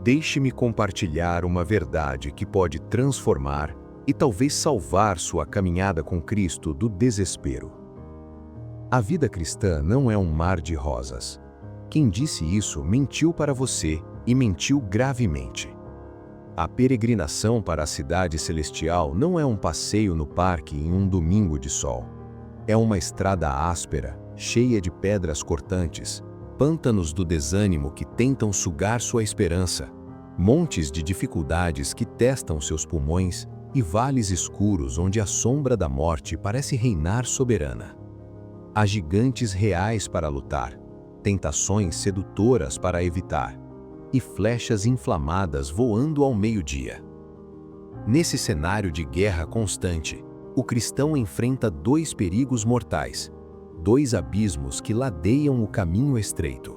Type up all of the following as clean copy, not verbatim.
Deixe-me compartilhar uma verdade que pode transformar e talvez salvar sua caminhada com Cristo do desespero. A vida cristã não é um mar de rosas. Quem disse isso mentiu para você e mentiu gravemente. A peregrinação para a cidade celestial não é um passeio no parque em um domingo de sol. É uma estrada áspera, cheia de pedras cortantes, pântanos do desânimo que tentam sugar sua esperança, montes de dificuldades que testam seus pulmões e vales escuros onde a sombra da morte parece reinar soberana. Há gigantes reais para lutar, tentações sedutoras para evitar, e flechas inflamadas voando ao meio-dia. Nesse cenário de guerra constante, o cristão enfrenta dois perigos mortais, dois abismos que ladeiam o caminho estreito.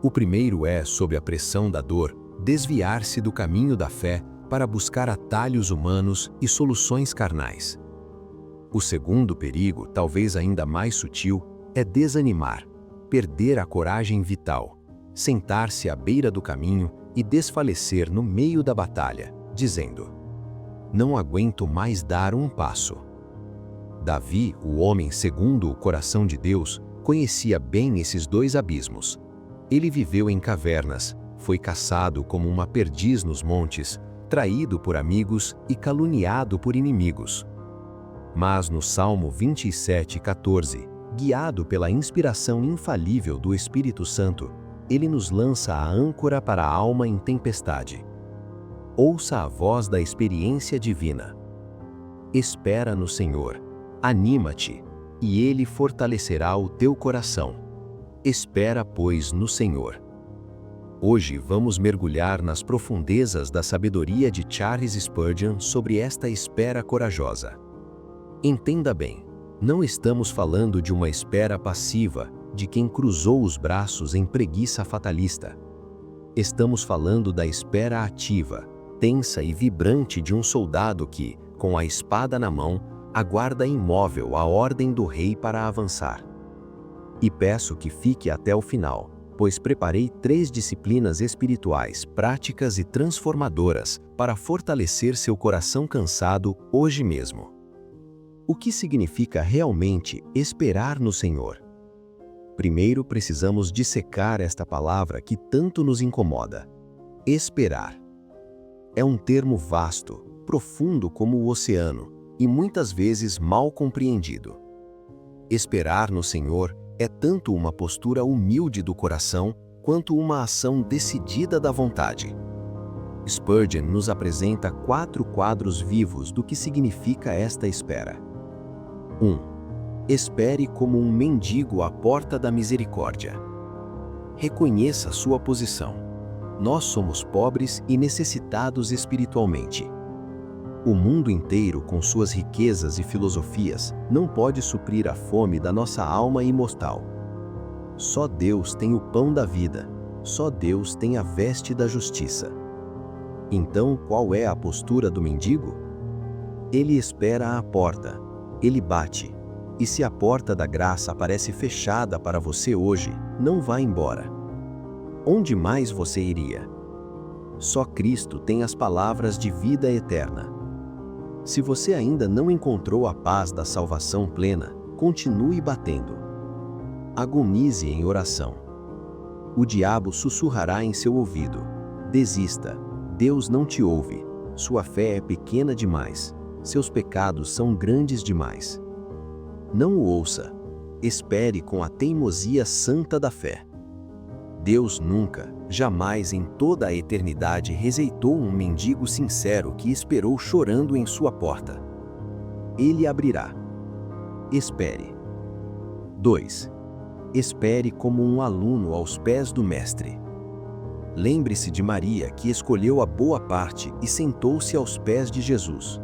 O primeiro é, sob a pressão da dor, desviar-se do caminho da fé para buscar atalhos humanos e soluções carnais. O segundo perigo, talvez ainda mais sutil, é desanimar, perder a coragem vital, sentar-se à beira do caminho e desfalecer no meio da batalha, dizendo: "Não aguento mais dar um passo." Davi, o homem segundo o coração de Deus, conhecia bem esses dois abismos. Ele viveu em cavernas, foi caçado como uma perdiz nos montes, traído por amigos e caluniado por inimigos. Mas no Salmo 27:14, guiado pela inspiração infalível do Espírito Santo, ele nos lança a âncora para a alma em tempestade. Ouça a voz da experiência divina. Espera no Senhor, anima-te, e Ele fortalecerá o teu coração. Espera, pois, no Senhor. Hoje vamos mergulhar nas profundezas da sabedoria de Charles Spurgeon sobre esta espera corajosa. Entenda bem, não estamos falando de uma espera passiva, de quem cruzou os braços em preguiça fatalista. Estamos falando da espera ativa, tensa e vibrante de um soldado que, com a espada na mão, aguarda imóvel a ordem do rei para avançar. E peço que fique até o final, pois preparei 3 disciplinas espirituais práticas e transformadoras para fortalecer seu coração cansado hoje mesmo. O que significa realmente esperar no Senhor? Primeiro precisamos dissecar esta palavra que tanto nos incomoda. Esperar. É um termo vasto, profundo como o oceano, e muitas vezes mal compreendido. Esperar no Senhor é tanto uma postura humilde do coração, quanto uma ação decidida da vontade. Spurgeon nos apresenta 4 quadros vivos do que significa esta espera. 1. Espere como um mendigo à porta da misericórdia. Reconheça sua posição. Nós somos pobres e necessitados espiritualmente. O mundo inteiro, com suas riquezas e filosofias, não pode suprir a fome da nossa alma imortal. Só Deus tem o pão da vida, só Deus tem a veste da justiça. Então, qual é a postura do mendigo? Ele espera à porta, ele bate, e se a porta da graça parece fechada para você hoje, não vá embora. Onde mais você iria? Só Cristo tem as palavras de vida eterna. Se você ainda não encontrou a paz da salvação plena, continue batendo. Agonize em oração. O diabo sussurrará em seu ouvido: desista, Deus não te ouve, sua fé é pequena demais, seus pecados são grandes demais. Não o ouça, espere com a teimosia santa da fé. Deus nunca, jamais em toda a eternidade rejeitou um mendigo sincero que esperou chorando em sua porta. Ele abrirá. Espere. 2. Espere como um aluno aos pés do Mestre. Lembre-se de Maria, que escolheu a boa parte e sentou-se aos pés de Jesus.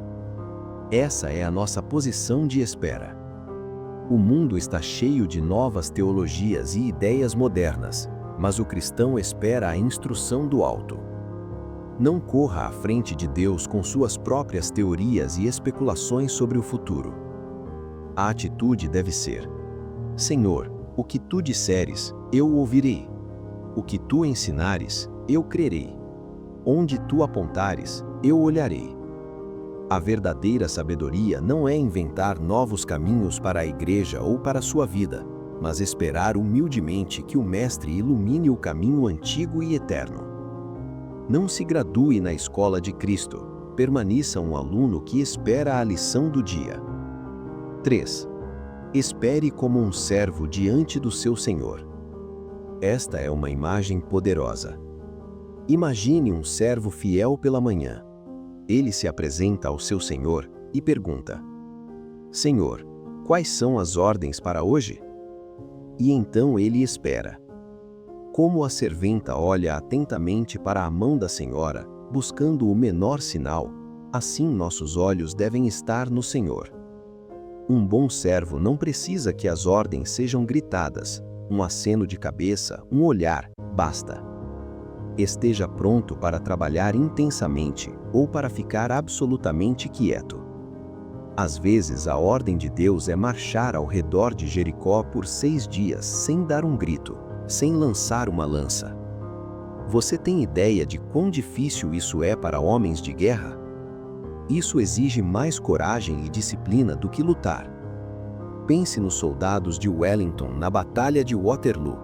Essa é a nossa posição de espera. O mundo está cheio de novas teologias e ideias modernas, mas o cristão espera a instrução do alto. Não corra à frente de Deus com suas próprias teorias e especulações sobre o futuro. A atitude deve ser: Senhor, o que tu disseres, eu ouvirei. O que tu ensinares, eu crerei. Onde tu apontares, eu olharei. A verdadeira sabedoria não é inventar novos caminhos para a igreja ou para a sua vida, mas esperar humildemente que o Mestre ilumine o caminho antigo e eterno. Não se gradue na escola de Cristo, permaneça um aluno que espera a lição do dia. 3. Espere como um servo diante do seu Senhor. Esta é uma imagem poderosa. Imagine um servo fiel pela manhã. Ele se apresenta ao seu Senhor e pergunta: Senhor, quais são as ordens para hoje? E então ele espera. Como a serventa olha atentamente para a mão da Senhora, buscando o menor sinal, assim nossos olhos devem estar no Senhor. Um bom servo não precisa que as ordens sejam gritadas, um aceno de cabeça, um olhar, basta. Esteja pronto para trabalhar intensamente ou para ficar absolutamente quieto. Às vezes, a ordem de Deus é marchar ao redor de Jericó por 6 dias sem dar um grito, sem lançar uma lança. Você tem ideia de quão difícil isso é para homens de guerra? Isso exige mais coragem e disciplina do que lutar. Pense nos soldados de Wellington na Batalha de Waterloo.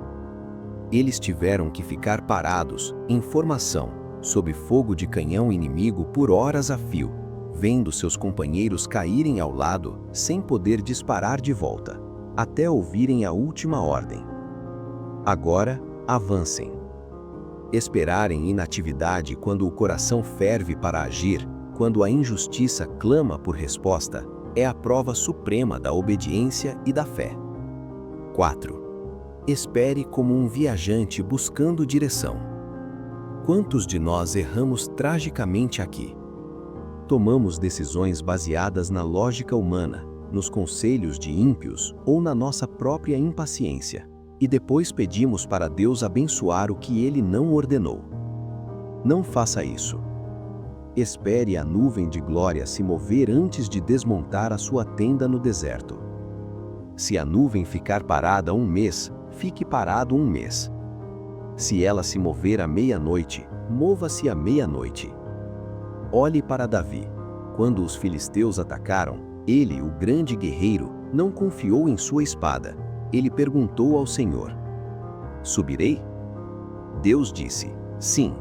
Eles tiveram que ficar parados, em formação, sob fogo de canhão inimigo por horas a fio, vendo seus companheiros caírem ao lado sem poder disparar de volta, até ouvirem a última ordem. Agora, avancem. Esperar em inatividade quando o coração ferve para agir, quando a injustiça clama por resposta, é a prova suprema da obediência e da fé. 4. Espere como um viajante buscando direção. Quantos de nós erramos tragicamente aqui? Tomamos decisões baseadas na lógica humana, nos conselhos de ímpios ou na nossa própria impaciência, e depois pedimos para Deus abençoar o que Ele não ordenou. Não faça isso. Espere a nuvem de glória se mover antes de desmontar a sua tenda no deserto. Se a nuvem ficar parada 1 mês, fique parado 1 mês. Se ela se mover à meia-noite, mova-se à meia-noite. Olhe para Davi. Quando os filisteus atacaram, ele, o grande guerreiro, não confiou em sua espada. Ele perguntou ao Senhor: Subirei? Deus disse: Sim.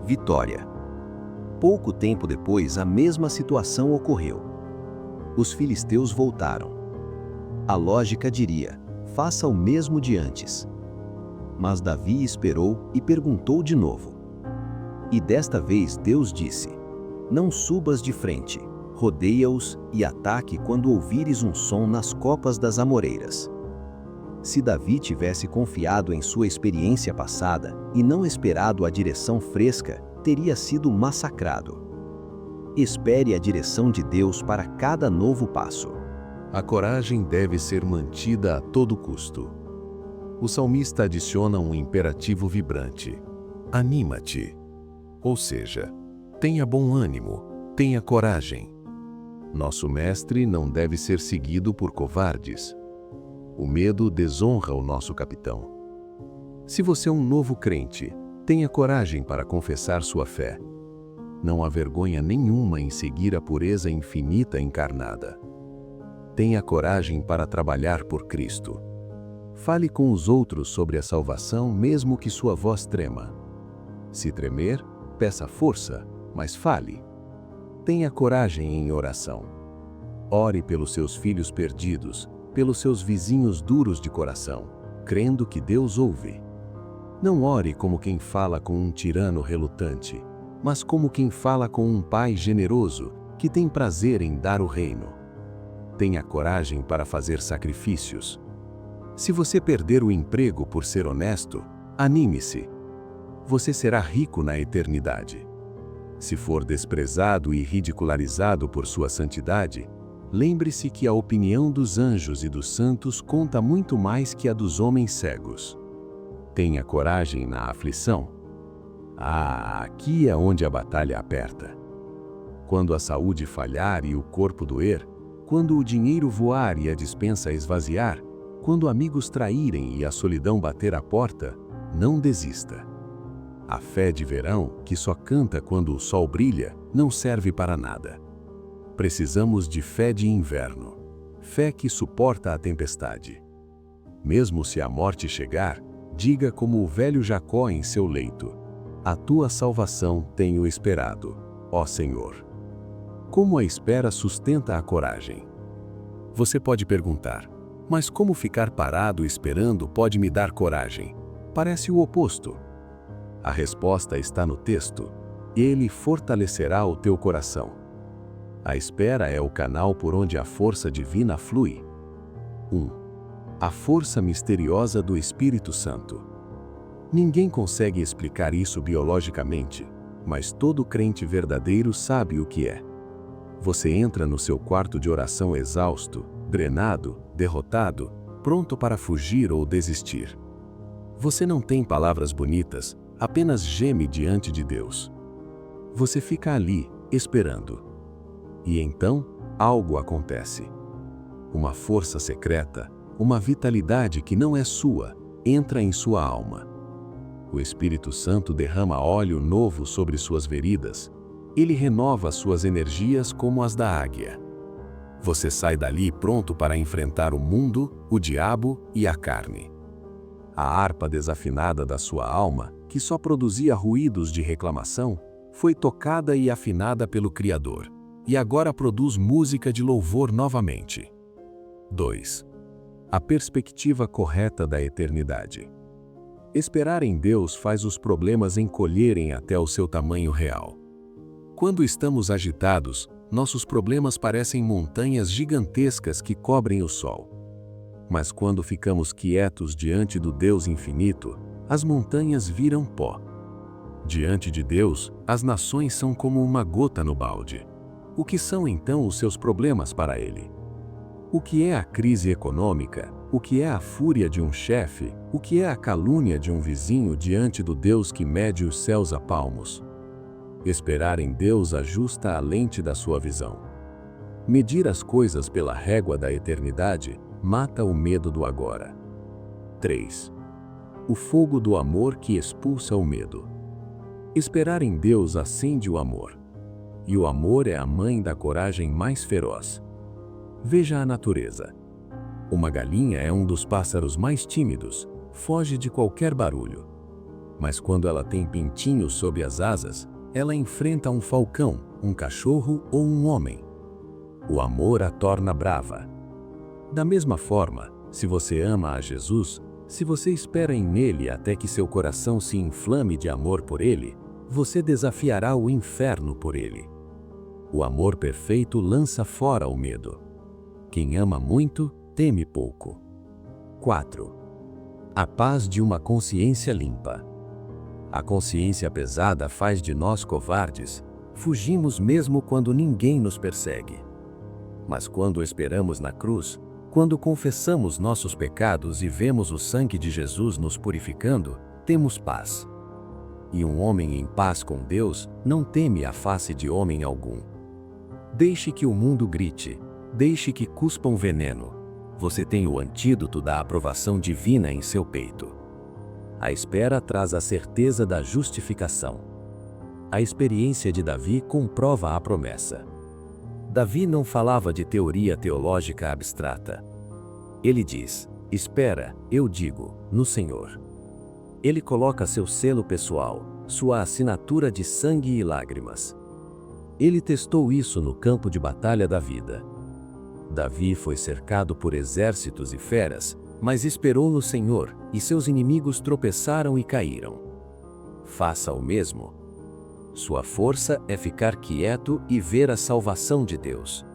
Vitória. Pouco tempo depois, a mesma situação ocorreu. Os filisteus voltaram. A lógica diria: faça o mesmo de antes. Mas Davi esperou e perguntou de novo. E desta vez Deus disse: Não subas de frente, rodeia-os e ataque quando ouvires um som nas copas das amoreiras. Se Davi tivesse confiado em sua experiência passada e não esperado a direção fresca, teria sido massacrado. Espere a direção de Deus para cada novo passo. A coragem deve ser mantida a todo custo. O salmista adiciona um imperativo vibrante: anima-te. Ou seja, tenha bom ânimo, tenha coragem. Nosso mestre não deve ser seguido por covardes. O medo desonra o nosso capitão. Se você é um novo crente, tenha coragem para confessar sua fé. Não há vergonha nenhuma em seguir a pureza infinita encarnada. Tenha coragem para trabalhar por Cristo. Fale com os outros sobre a salvação mesmo que sua voz trema. Se tremer, peça força, mas fale. Tenha coragem em oração. Ore pelos seus filhos perdidos, pelos seus vizinhos duros de coração, crendo que Deus ouve. Não ore como quem fala com um tirano relutante, mas como quem fala com um pai generoso que tem prazer em dar o reino. Tenha coragem para fazer sacrifícios. Se você perder o emprego por ser honesto, anime-se. Você será rico na eternidade. Se for desprezado e ridicularizado por sua santidade, lembre-se que a opinião dos anjos e dos santos conta muito mais que a dos homens cegos. Tenha coragem na aflição. Aqui é onde a batalha aperta. Quando a saúde falhar e o corpo doer, quando o dinheiro voar e a despensa esvaziar, quando amigos traírem e a solidão bater à porta, não desista. A fé de verão, que só canta quando o sol brilha, não serve para nada. Precisamos de fé de inverno, fé que suporta a tempestade. Mesmo se a morte chegar, diga como o velho Jacó em seu leito: a tua salvação tenho esperado, ó Senhor. Como a espera sustenta a coragem? Você pode perguntar: mas como ficar parado esperando pode me dar coragem? Parece o oposto. A resposta está no texto. Ele fortalecerá o teu coração. A espera é o canal por onde a força divina flui. 1. A força misteriosa do Espírito Santo. Ninguém consegue explicar isso biologicamente, mas todo crente verdadeiro sabe o que é. Você entra no seu quarto de oração exausto, drenado, derrotado, pronto para fugir ou desistir. Você não tem palavras bonitas, apenas geme diante de Deus. Você fica ali, esperando. E então, algo acontece. Uma força secreta, uma vitalidade que não é sua, entra em sua alma. O Espírito Santo derrama óleo novo sobre suas feridas. Ele renova suas energias como as da águia. Você sai dali pronto para enfrentar o mundo, o diabo e a carne. A harpa desafinada da sua alma, que só produzia ruídos de reclamação, foi tocada e afinada pelo Criador, e agora produz música de louvor novamente. 2. A perspectiva correta da eternidade. Esperar em Deus faz os problemas encolherem até o seu tamanho real. Quando estamos agitados, nossos problemas parecem montanhas gigantescas que cobrem o sol. Mas quando ficamos quietos diante do Deus infinito, as montanhas viram pó. Diante de Deus, as nações são como uma gota no balde. O que são então os seus problemas para Ele? O que é a crise econômica? O que é a fúria de um chefe? O que é a calúnia de um vizinho diante do Deus que mede os céus a palmos? Esperar em Deus ajusta a lente da sua visão. Medir as coisas pela régua da eternidade mata o medo do agora. 3. O fogo do amor que expulsa o medo. Esperar em Deus acende o amor. E o amor é a mãe da coragem mais feroz. Veja a natureza. Uma galinha é um dos pássaros mais tímidos, foge de qualquer barulho. Mas quando ela tem pintinhos sob as asas, ela enfrenta um falcão, um cachorro ou um homem. O amor a torna brava. Da mesma forma, se você ama a Jesus, se você espera nele até que seu coração se inflame de amor por ele, você desafiará o inferno por ele. O amor perfeito lança fora o medo. Quem ama muito, teme pouco. 4. A paz de uma consciência limpa. A consciência pesada faz de nós covardes, fugimos mesmo quando ninguém nos persegue. Mas quando esperamos na cruz, quando confessamos nossos pecados e vemos o sangue de Jesus nos purificando, temos paz. E um homem em paz com Deus não teme a face de homem algum. Deixe que o mundo grite, deixe que cuspam veneno. Você tem o antídoto da aprovação divina em seu peito. A espera traz a certeza da justificação. A experiência de Davi comprova a promessa. Davi não falava de teoria teológica abstrata. Ele diz: espera, eu digo, no Senhor. Ele coloca seu selo pessoal, sua assinatura de sangue e lágrimas. Ele testou isso no campo de batalha da vida. Davi foi cercado por exércitos e feras, mas esperou no Senhor, e seus inimigos tropeçaram e caíram. Faça o mesmo. Sua força é ficar quieto e ver a salvação de Deus.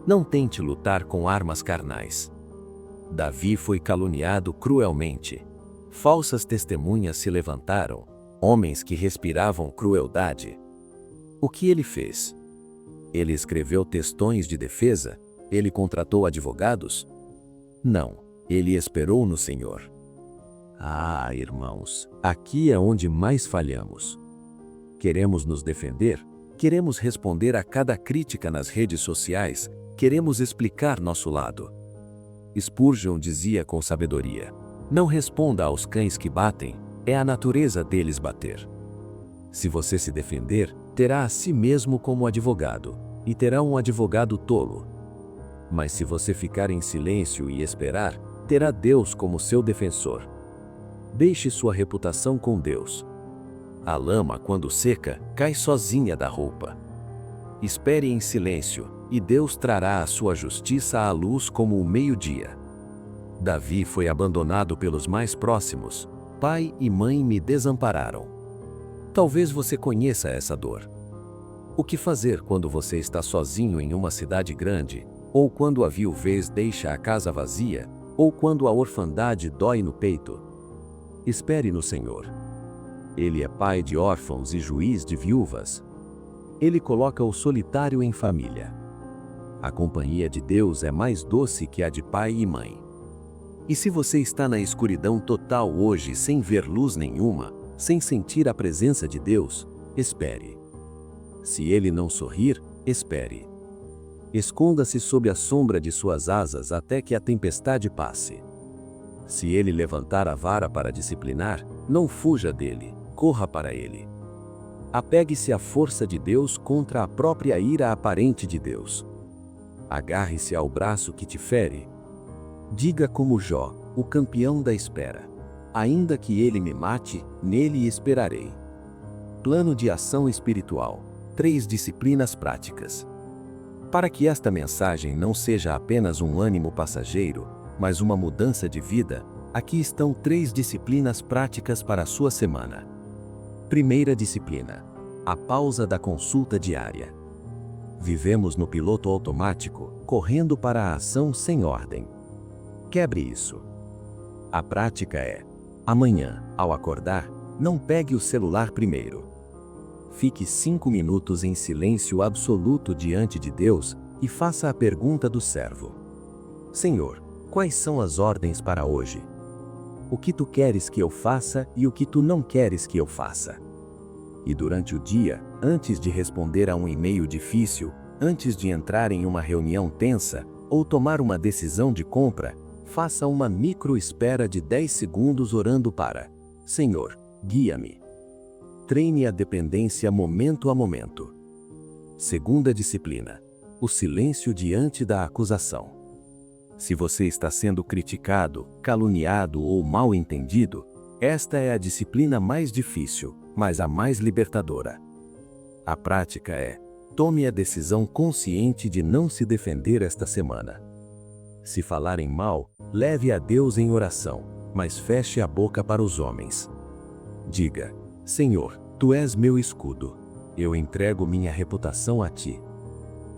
Não tente lutar com armas carnais. Davi foi caluniado cruelmente. Falsas testemunhas se levantaram, homens que respiravam crueldade. O que ele fez? Ele escreveu textões de defesa? Ele contratou advogados? Não, ele esperou no Senhor. Ah, irmãos, aqui é onde mais falhamos. Queremos nos defender, queremos responder a cada crítica nas redes sociais, queremos explicar nosso lado. Spurgeon dizia com sabedoria: não responda aos cães que batem, é a natureza deles bater. Se você se defender, terá a si mesmo como advogado, e terá um advogado tolo. Mas se você ficar em silêncio e esperar, terá Deus como seu defensor. Deixe sua reputação com Deus. A lama, quando seca, cai sozinha da roupa. Espere em silêncio, e Deus trará a sua justiça à luz como o meio-dia. Davi foi abandonado pelos mais próximos. Pai e mãe me desampararam. Talvez você conheça essa dor. O que fazer quando você está sozinho em uma cidade grande, ou quando a viuvez deixa a casa vazia, ou quando a orfandade dói no peito? Espere no Senhor. Ele é pai de órfãos e juiz de viúvas. Ele coloca o solitário em família. A companhia de Deus é mais doce que a de pai e mãe. E se você está na escuridão total hoje sem ver luz nenhuma, sem sentir a presença de Deus, espere. Se Ele não sorrir, espere. Esconda-se sob a sombra de suas asas até que a tempestade passe. Se Ele levantar a vara para disciplinar, não fuja dele, corra para Ele. Apegue-se à força de Deus contra a própria ira aparente de Deus. Agarre-se ao braço que te fere. Diga como Jó, o campeão da espera: ainda que ele me mate, nele esperarei. Plano de ação espiritual. 3 disciplinas práticas. Para que esta mensagem não seja apenas um ânimo passageiro, mas uma mudança de vida, aqui estão 3 disciplinas práticas para a sua semana. Primeira disciplina: a pausa da consulta diária. Vivemos no piloto automático, correndo para a ação sem ordem. Quebre isso. A prática é: amanhã, ao acordar, não pegue o celular primeiro. Fique 5 minutos em silêncio absoluto diante de Deus e faça a pergunta do servo: Senhor, quais são as ordens para hoje? O que tu queres que eu faça e o que tu não queres que eu faça? E durante o dia, antes de responder a um e-mail difícil, antes de entrar em uma reunião tensa ou tomar uma decisão de compra, faça uma micro-espera de 10 segundos orando para: Senhor, guia-me. Treine a dependência momento a momento. Segunda disciplina: o silêncio diante da acusação. Se você está sendo criticado, caluniado ou mal entendido, esta é a disciplina mais difícil, mas a mais libertadora. A prática é: tome a decisão consciente de não se defender esta semana. Se falarem mal, leve a Deus em oração, mas feche a boca para os homens. Diga: Senhor, Tu és meu escudo. Eu entrego minha reputação a Ti.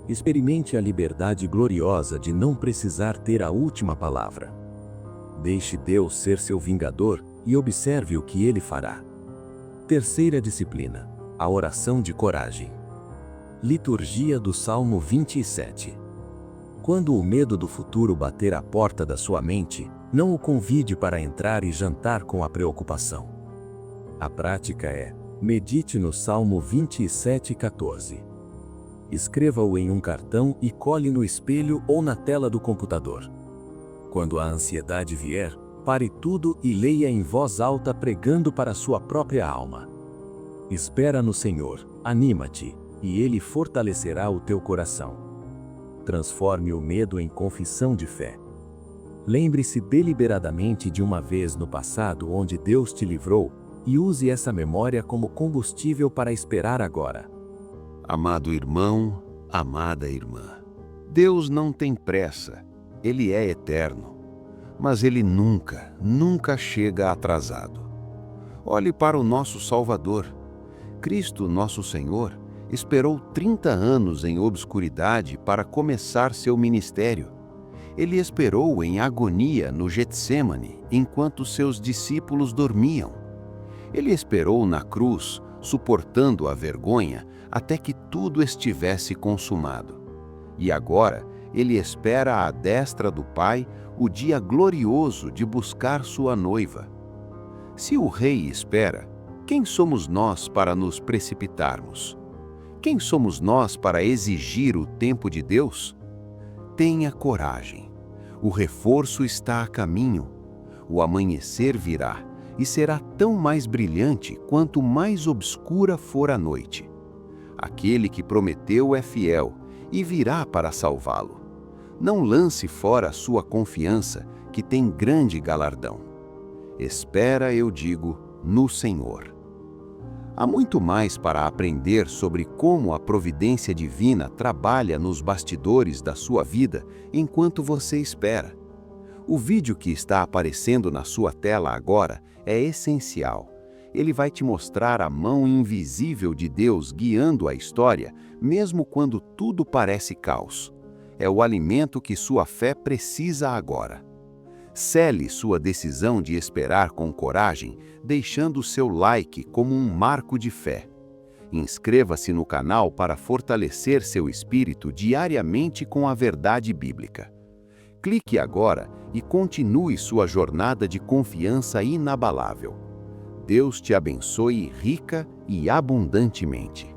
Experimente a liberdade gloriosa de não precisar ter a última palavra. Deixe Deus ser seu vingador e observe o que Ele fará. Terceira disciplina: a oração de coragem. Liturgia do Salmo 27. Quando o medo do futuro bater à porta da sua mente, não o convide para entrar e jantar com a preocupação. A prática é: medite no Salmo 27:14. Escreva-o em um cartão e cole no espelho ou na tela do computador. Quando a ansiedade vier, pare tudo e leia em voz alta pregando para sua própria alma. Espera no Senhor, anima-te, e Ele fortalecerá o teu coração. Transforme o medo em confissão de fé. Lembre-se deliberadamente de uma vez no passado onde Deus te livrou, e use essa memória como combustível para esperar agora. Amado irmão, amada irmã, Deus não tem pressa, Ele é eterno, mas Ele nunca chega atrasado. Olhe para o nosso Salvador. Cristo, nosso Senhor, esperou 30 anos em obscuridade para começar seu ministério. Ele esperou em agonia no Getsêmani, enquanto seus discípulos dormiam. Ele esperou na cruz, suportando a vergonha, até que tudo estivesse consumado. E agora, Ele espera à destra do Pai o dia glorioso de buscar sua noiva. Se o Rei espera, quem somos nós para nos precipitarmos? Quem somos nós para exigir o tempo de Deus? Tenha coragem. O reforço está a caminho. O amanhecer virá, e será tão mais brilhante quanto mais obscura for a noite. Aquele que prometeu é fiel e virá para salvá-lo. Não lance fora a sua confiança, que tem grande galardão. Espera, eu digo, no Senhor. Há muito mais para aprender sobre como a providência divina trabalha nos bastidores da sua vida enquanto você espera. O vídeo que está aparecendo na sua tela agora é essencial. Ele vai te mostrar a mão invisível de Deus guiando a história, mesmo quando tudo parece caos. É o alimento que sua fé precisa agora. Sele sua decisão de esperar com coragem, deixando seu like como um marco de fé. Inscreva-se no canal para fortalecer seu espírito diariamente com a verdade bíblica. Clique agora e continue sua jornada de confiança inabalável. Deus te abençoe rica e abundantemente.